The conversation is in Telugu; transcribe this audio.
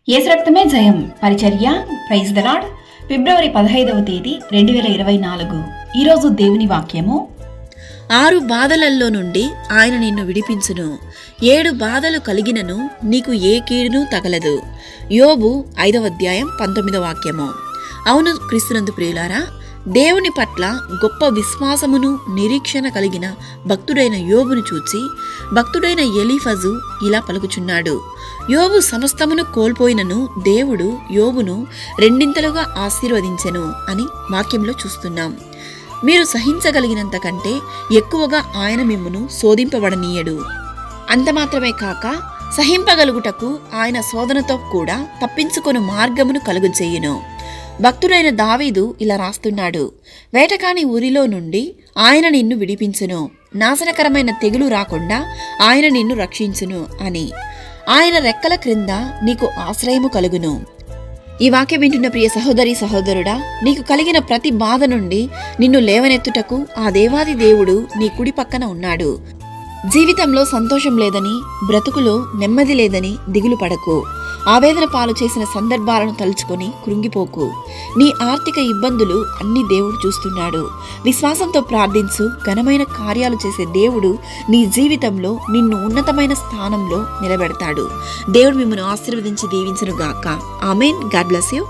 యేసు రక్తమే జయం పరిచర్య ప్రైజ్ ద లార్డ్. ఫిబ్రవరి 15వ తేదీ 2024. ఈరోజు దేవుని వాక్యము. 6 బాధలలో నుండి ఆయన నిన్ను విడిపించును. 7 బాధలు కలిగినను నీకు ఏ కీడును తగలదు. యోబు 5వ అధ్యాయం 19వ వాక్యము. అవును క్రీస్తునందు ప్రియులారా, దేవుని పట్ల గొప్ప విశ్వాసమును నిరీక్షణ కలిగిన భక్తుడైన యోబును చూచి భక్తుడైన ఎలీఫజు ఇలా పలుకుచున్నాడు. యోబు సమస్తమును కోల్పోయినను దేవుడు యోబును రెండింతలుగా ఆశీర్వదించెను అని వాక్యంలో చూస్తున్నాం. మీరు సహించగలిగినంత కంటే ఎక్కువగా ఆయన మిమ్మును శోధింపబడనీయడు. అంత మాత్రమే కాక సహింపగలుగుటకు ఆయన శోధనతో కూడా తప్పించుకొను మార్గమును కలుగజేయును. భక్తుడైన దావీదు ఇలా రాస్తున్నాడు: వేటకాని ఊరిలో నుండి ఆయన నిన్ను విడిపించును, నాశనకరమైన తెగులు రాకుండా ఆయన నిన్ను రక్షించును అని. ఆయన రెక్కల క్రింద నీకు ఆశ్రయము కలుగును. ఈ వాక్యం వింటున్న ప్రియ సహోదరి సహోదరుడా, నీకు కలిగిన ప్రతి బాధ నుండి నిన్ను లేవనెత్తుటకు ఆ దేవాది దేవుడు నీ కుడి పక్కన ఉన్నాడు. జీవితంలో సంతోషం లేదని, బ్రతుకులో నెమ్మది లేదని దిగులు పడకు. ఆవేదన పాలు చేసిన సందర్భాలను తలుచుకొని కృంగిపోకు. నీ ఆర్థిక ఇబ్బందులు అన్ని దేవుడు చూస్తున్నాడు. విశ్వాసంతో ప్రార్థించు. ఘనమైన కార్యాలు చేసే దేవుడు నీ జీవితంలో నిన్ను ఉన్నతమైన స్థానంలో నిలబెడతాడు. దేవుడు మిమ్మల్ని ఆశీర్వదించి దీవించును గాక. ఆమేన్. God bless you.